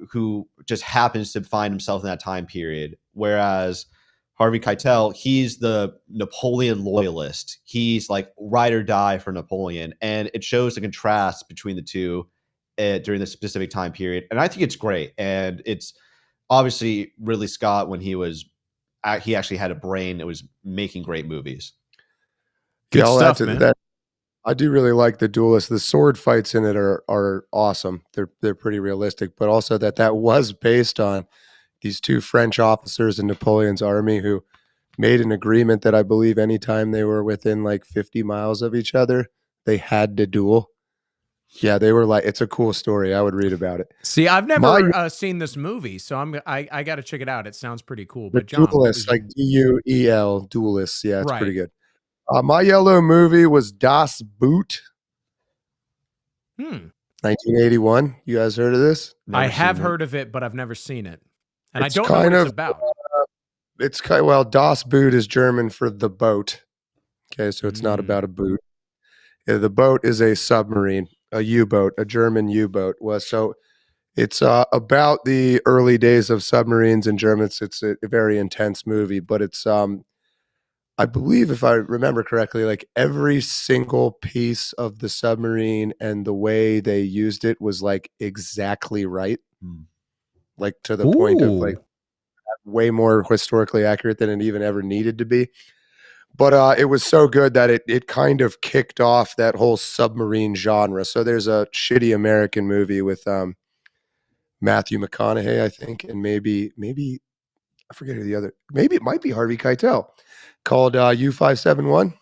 who just happens to find himself in that time period, whereas Harvey Keitel, he's the Napoleon loyalist. He's like ride or die for Napoleon, and it shows the contrast between the two during this specific time period. And I think it's great, and it's obviously Ridley Scott when he actually had a brain that was making great movies. Good stuff, man. I do really like The Duelist. The sword fights in it are awesome. They're pretty realistic, but also that was based on these two French officers in Napoleon's army who made an agreement that I believe anytime they were within like 50 miles of each other, they had to duel. Yeah, they were like, it's a cool story. I would read about it. See, I've never seen this movie, so I got to check it out. It sounds pretty cool. But John, Duelist, like Duel, Duelist. Yeah, it's right. pretty good. My yellow movie was Das Boot. 1981. You guys heard of this? I have heard of it, but I've never seen it. And I don't know what it's about. Das Boot is German for the boat. Okay, so it's not about a boot. Yeah, the boat is a submarine, a U-boat, a German U-boat. So it's about the early days of submarines in Germany. It's a very intense movie, but it's I believe, if I remember correctly, like every single piece of the submarine and the way they used it was like exactly right. Like to the point of like way more historically accurate than it even ever needed to be. But it was so good that it kind of kicked off that whole submarine genre. So there's a shitty American movie with Matthew McConaughey, I think, and maybe I forget who the other. Maybe it might be Harvey Keitel, called U-571.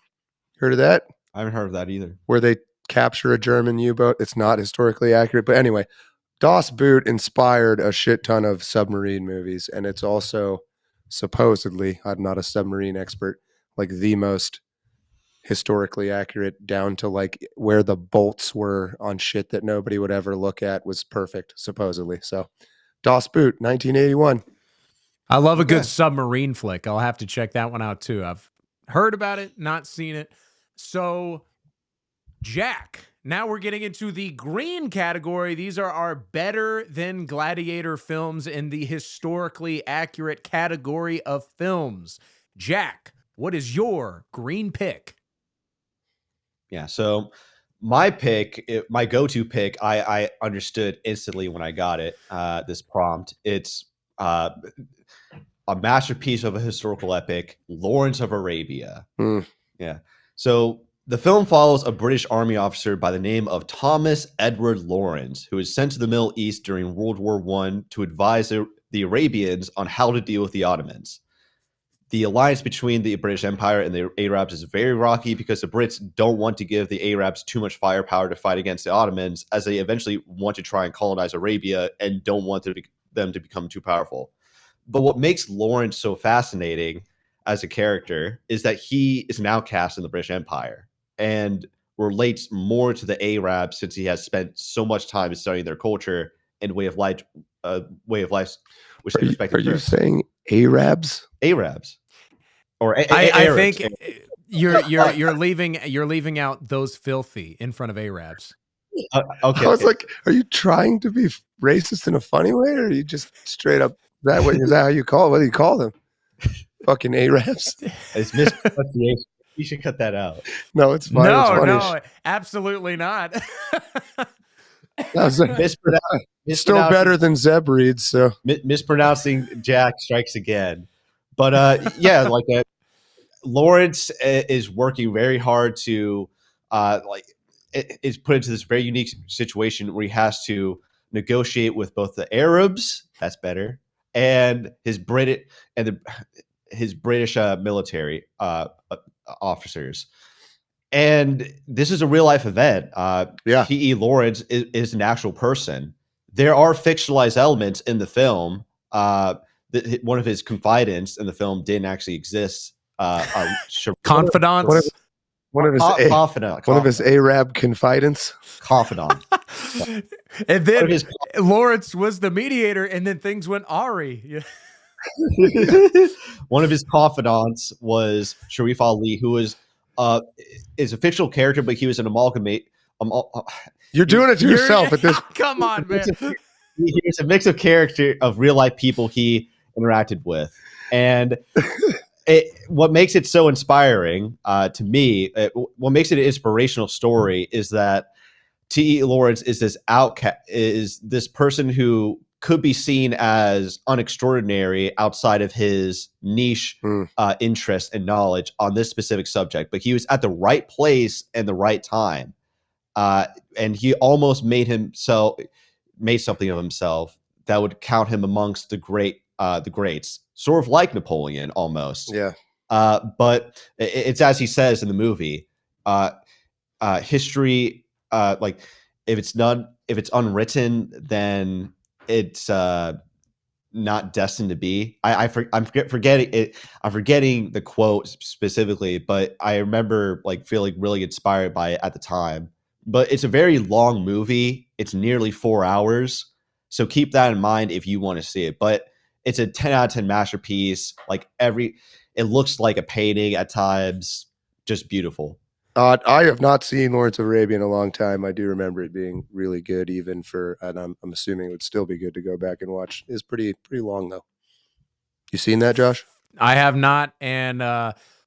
Heard of that? I haven't heard of that either. Where they capture a German U-boat. It's not historically accurate, but anyway, Das Boot inspired a shit ton of submarine movies, and it's also supposedly, I'm not a submarine expert, like the most historically accurate, down to like where the bolts were on shit that nobody would ever look at, was perfect, supposedly. So Das Boot, 1981. I love a good Okay. submarine flick. I'll have to check that one out too. I've heard about it, not seen it. So, Jack, now we're getting into the green category. These are our better than Gladiator films in the historically accurate category of films. Jack, what is your green pick? Yeah. So my pick, my go-to pick, I understood instantly when I got it. This prompt, it's a masterpiece of a historical epic, Lawrence of Arabia. Mm. Yeah. So the film follows a British army officer by the name of Thomas Edward Lawrence, who is sent to the Middle East during World War I to advise the Arabians on how to deal with the Ottomans. The alliance between the British Empire and the Arabs is very rocky because the Brits don't want to give the Arabs too much firepower to fight against the Ottomans, as they eventually want to try and colonize Arabia and don't want them to become too powerful. But what makes Lawrence so fascinating as a character is that he is an outcast in the British Empire and relates more to the Arabs since he has spent so much time studying their culture and way of life, which they respect. Are you saying Arabs? Arabs or I Arabs? think you're leaving out those filthy in front of Arabs. Okay. I was like, are you trying to be racist in a funny way, or are you just straight up that way? Is that how you call it? What do you call them? Fucking Arabs? It's mispronunciation. You should cut that out. No, it's fine. It's funny. No, absolutely not. Still better than Zebreed. So mispronouncing Jack strikes again. But yeah, like Lawrence is working very hard to is put into this very unique situation where he has to negotiate with both the Arabs, that's better, and his British military officers. And this is a real life event. T.E. Lawrence is an actual person. There are fictionalized elements in the film. One of his confidants in the film didn't actually exist. Confidants? One of his Arab confidants. Confidant. And then Lawrence was the mediator, and then things went Ari. One of his confidants was Sharif Ali, who is a fictional character, but he was an amalgamate. You're doing it to yourself at this. Come on, man. He's a mix of character of real life people he interacted with, and what makes it so inspiring to me, what makes it an inspirational story, is that T.E. Lawrence is this outcast, is this person who could be seen as unextraordinary outside of his niche interest and knowledge on this specific subject, but he was at the right place and the right time, and he almost made something of himself that would count him amongst the greats, sort of like Napoleon almost. Yeah. But it's as he says in the movie, history, like if it's unwritten, then it's not destined to be. I'm forgetting it. I'm forgetting the quote specifically, but I remember like feeling really inspired by it at the time. But it's a very long movie. It's nearly 4 hours. So keep that in mind if you want to see it. But it's a 10 out of 10 masterpiece. Like it looks like a painting at times. Just beautiful. I have not seen Lawrence of Arabia in a long time. I do remember it being really good, and I'm assuming it would still be good to go back and watch. It's pretty long though. You seen that, Josh? I have not, and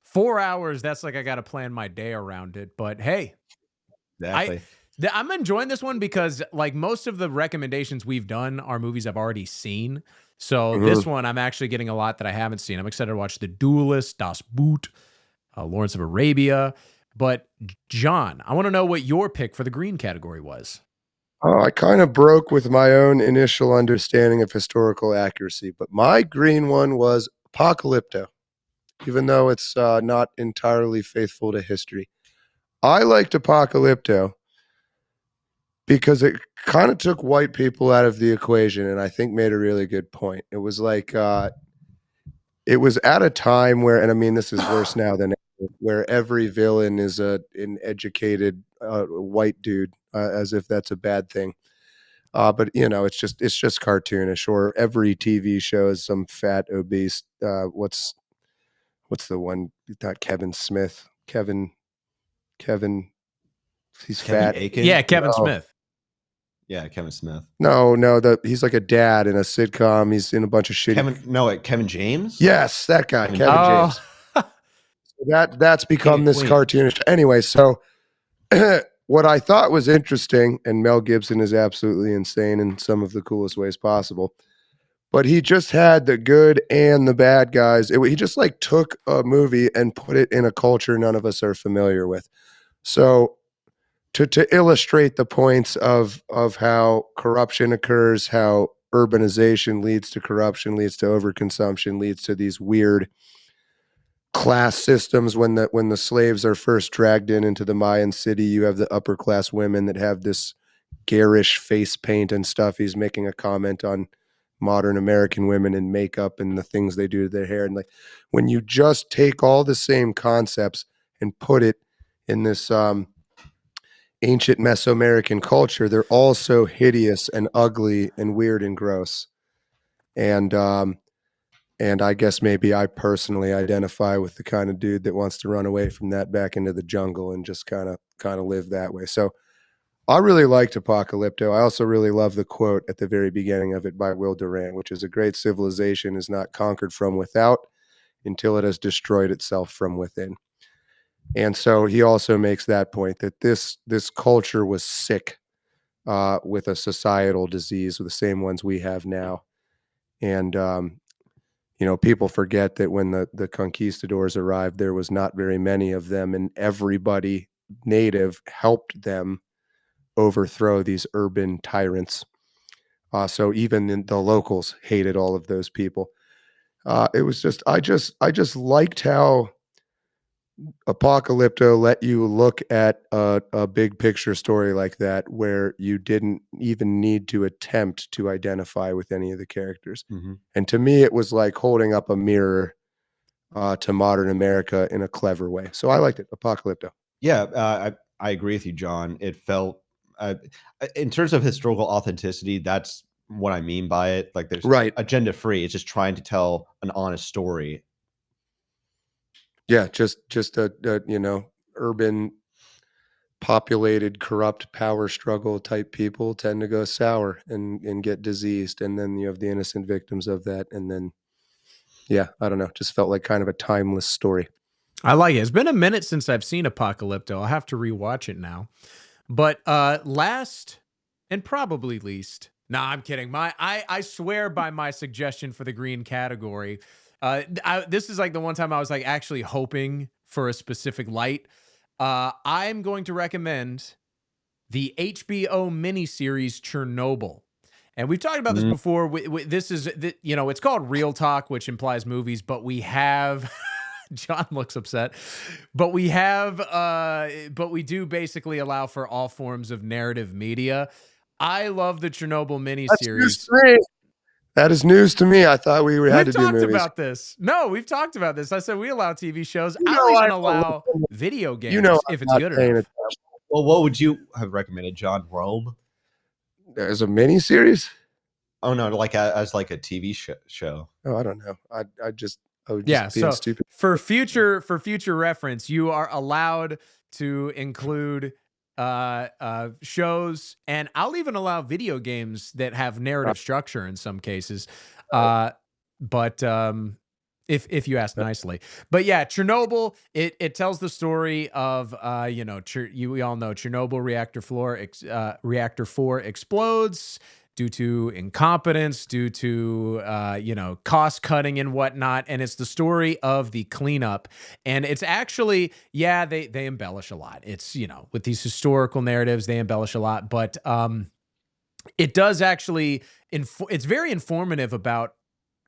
4 hours. That's like I got to plan my day around it. But hey, exactly. I'm enjoying this one because like most of the recommendations we've done are movies I've already seen. So this one I'm actually getting a lot that I haven't seen. I'm excited to watch The Duelist, Das Boot, Lawrence of Arabia. But John, I want to know what your pick for the green category was. I kind of broke with my own initial understanding of historical accuracy, but my green one was Apocalypto, even though it's not entirely faithful to history. I liked Apocalypto because it kind of took white people out of the equation, and I think made a really good point. It was like it was at a time where, and I mean, this is worse now than ever, where every villain is an educated white dude, as if that's a bad thing. But it's just cartoonish. Or every TV show is some fat obese. What's the one? Not Kevin Smith. Kevin. He's Kevin fat. Aiken. Yeah, Kevin No. Smith. Yeah, Kevin Smith. No. He's like a dad in a sitcom. He's in a bunch of shitty. Kevin James. Yes, that guy, Kevin Kevin Oh, James. That's become this Wait. cartoonish. Anyway, so what I thought was interesting, and Mel Gibson is absolutely insane in some of the coolest ways possible, but he just had the good and the bad guys. He just like took a movie and put it in a culture none of us are familiar with. So to illustrate the points of how corruption occurs, how urbanization leads to corruption, leads to overconsumption, leads to these weird class systems. When the slaves are first dragged into the Mayan city, you have the upper class women that have this garish face paint and stuff. He's making a comment on modern American women and makeup and the things they do to their hair. And like when you just take all the same concepts and put it in this ancient Mesoamerican culture, they're all so hideous and ugly and weird and gross. And I guess maybe I personally identify with the kind of dude that wants to run away from that back into the jungle and just kind of live that way. So I really liked Apocalypto. I also really love the quote at the very beginning of it by Will Durant, which is, "A great civilization is not conquered from without until it has destroyed itself from within." And so he also makes that point that this culture was sick with a societal disease, with the same ones we have now. And people forget that when the conquistadors arrived, there was not very many of them, and everybody native helped them overthrow these urban tyrants. So even the locals hated all of those people. It was just I just liked how Apocalypto let you look at a big picture story like that, where you didn't even need to attempt to identify with any of the characters. Mm-hmm. And to me, it was like holding up a mirror to modern America in a clever way. So I liked it, Apocalypto. Yeah, I agree with you, John. It felt, in terms of historical authenticity, that's what I mean by it. Like, there's Right. agenda free. It's just trying to tell an honest story. Yeah, just a urban, populated, corrupt power struggle type people tend to go sour and get diseased, and then you have the innocent victims of that, and then yeah, I don't know, just felt like kind of a timeless story. I like it. It's been a minute since I've seen Apocalypto. I'll have to rewatch it now. But last and probably least, nah, I'm kidding. I swear by my suggestion for the green category. This is like the one time I was like actually hoping for a specific light. I'm going to recommend the HBO miniseries Chernobyl. And we've talked about this before. This is, it's called Real Talk, which implies movies, but we have, John looks upset, but we do basically allow for all forms of narrative media. I love the Chernobyl miniseries. That is news to me. I thought we had to do movies. We've talked about this. No, we've talked about this. I said we allow TV shows. I'll even allow video games if it's good enough. Well, what would you have recommended, John? Rome? As a miniseries? Oh no, like as like a TV show. Oh, I don't know. I would just yeah. being So stupid. for future reference, you are allowed to include shows, and I'll even allow video games that have narrative structure in some cases. But if you ask nicely. But yeah, Chernobyl, it tells the story of we all know Chernobyl reactor 4 explodes due to incompetence, due to cost cutting and whatnot, and it's the story of the cleanup. And it's actually, they embellish a lot. It's with these historical narratives, they embellish a lot, but it does actually it's very informative about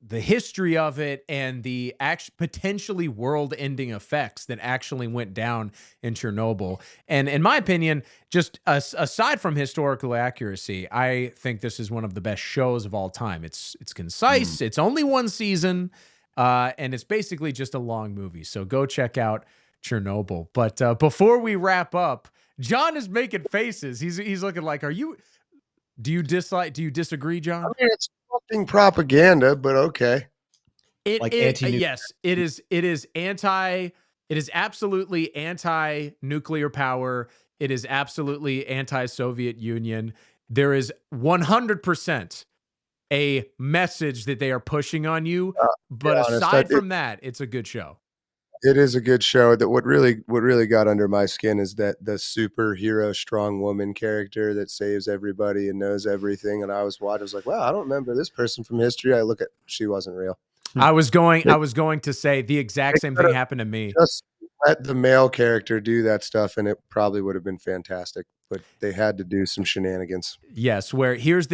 the history of it and the potentially world-ending effects that actually went down in Chernobyl. And in my opinion, just aside from historical accuracy, I think this is one of the best shows of all time. It's concise. It's only one season, and it's basically just a long movie. So go check out Chernobyl. But before we wrap up, John is making faces. He's looking like, do you disagree, John? I mean, it's fucking propaganda, but okay. Yes, it is. It is absolutely anti-nuclear power. It is absolutely anti-Soviet Union. There is 100% a message that they are pushing on you. But aside from that, it's a good show. It is a good show. That what really got under my skin is that the superhero strong woman character that saves everybody and knows everything. And I was like, wow, I don't remember this person from history. I look at, she wasn't real. I was going to say the exact same thing happened to me. Just let the male character do that stuff, and it probably would have been fantastic. But they had to do some shenanigans. Yes, where here's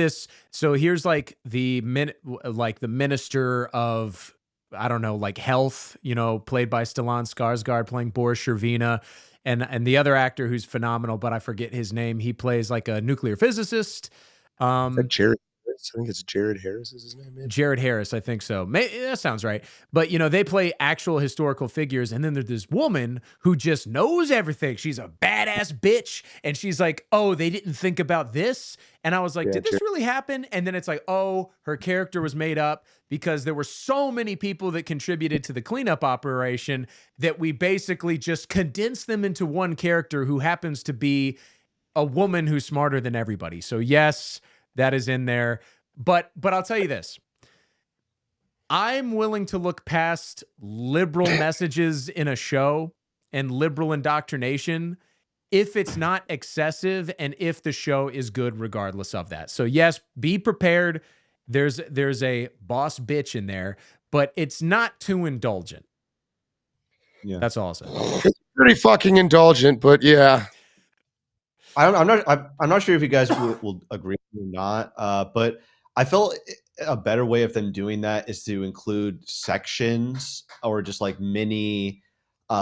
like the minister of, I don't know, like health, played by Stellan Skarsgård, playing Boris Shervina, and the other actor who's phenomenal, but I forget his name. He plays like a nuclear physicist. Jared, I think it's Jared Harris is his name. Maybe? Jared Harris, I think so. That sounds right. But they play actual historical figures, and then there's this woman who just knows everything. She's a badass bitch, and she's like, "Oh, they didn't think about this." And I was like, "Did this really happen?" And then it's like, "Oh, her character was made up because there were so many people that contributed to the cleanup operation that we basically just condensed them into one character who happens to be a woman who's smarter than everybody." So yes, that is in there. But I'll tell you this. I'm willing to look past liberal messages in a show and liberal indoctrination if it's not excessive and if the show is good regardless of that. So yes, be prepared. There's a boss bitch in there, but it's not too indulgent. Yeah. That's all I'll say. It's pretty fucking indulgent, but yeah. I'm not sure if you guys will agree or not, but I felt a better way of them doing that is to include sections or just like mini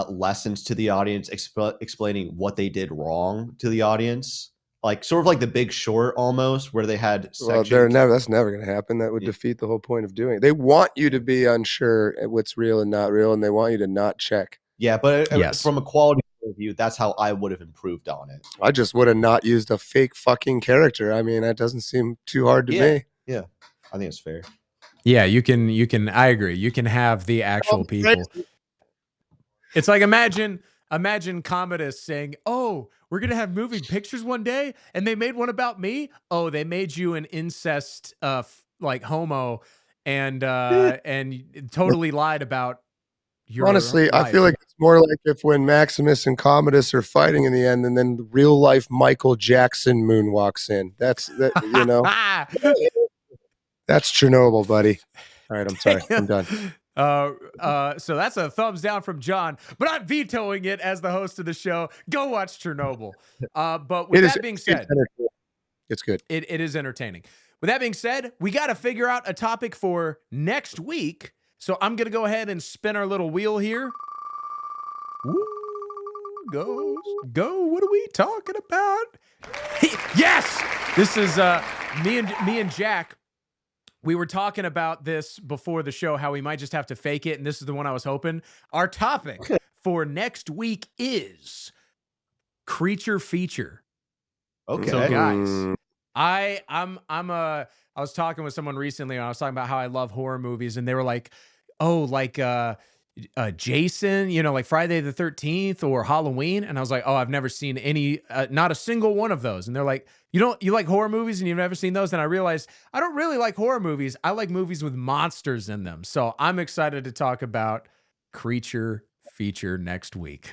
lessons to the audience, explaining what they did wrong to the audience, like sort of like The Big Short almost, where they had sections. Well, that's never going to happen. That would defeat the whole point of doing it. They want you to be unsure at what's real and not real, and they want you to not check. Yeah, but from a quality point of view, that's how I would have improved on it. I just would have not used a fake fucking character. I mean, that doesn't seem too hard to me. Yeah, I think it's fair. Yeah, you can. I agree. You can have the actual people. It's like imagine Commodus saying, "Oh, we're gonna have moving pictures one day," and they made one about me. Oh, they made you an incest, like homo, and totally lied about. Honestly, life. I feel like it's more like if when Maximus and Commodus are fighting in the end, and then real life Michael Jackson moonwalks in. That's that, That's Chernobyl, buddy. All right, I'm sorry. I'm done. So that's a thumbs down from John, but I'm vetoing it as the host of the show. Go watch Chernobyl. But with that being said, it's good. It is entertaining. With that being said, we got to figure out a topic for next week. So I'm going to go ahead and spin our little wheel here. Ooh, go. What are we talking about? Yes! This is me and Jack. We were talking about this before the show, how we might just have to fake it, and this is the one I was hoping. Our topic for next week is creature feature. Okay. So guys, I was talking with someone recently, and I was talking about how I love horror movies, and they were like, "Oh, like Jason, like Friday the 13th or Halloween," and I was like, "Oh, I've never seen any, not a single one of those." And they're like, "You like horror movies and you've never seen those?" And I realized I don't really like horror movies. I like movies with monsters in them. So I'm excited to talk about creature feature next week.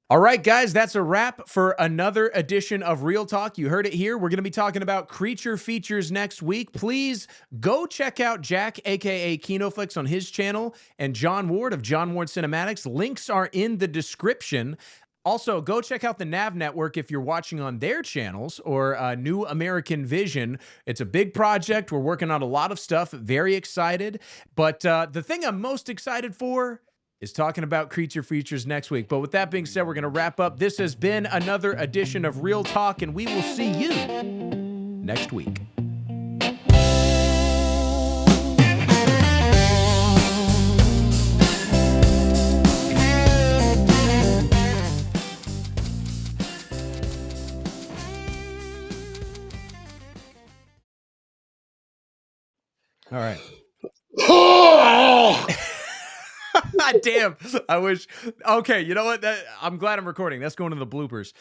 All right, guys, that's a wrap for another edition of Real Talk. You heard it here. We're going to be talking about creature features next week. Please go check out Jack, a.k.a. Kinoflex, on his channel, and John Ward of John Ward Cinematics. Links are in the description. Also, go check out the Nav Network if you're watching on their channels, or New American Vision. It's a big project. We're working on a lot of stuff. Very excited. But the thing I'm most excited for is talking about Creature Features next week. But with that being said, we're going to wrap up. This has been another edition of Real Talk, and we will see you next week. All right. Damn. I wish. Okay. You know what? I'm glad I'm recording. That's going to the bloopers.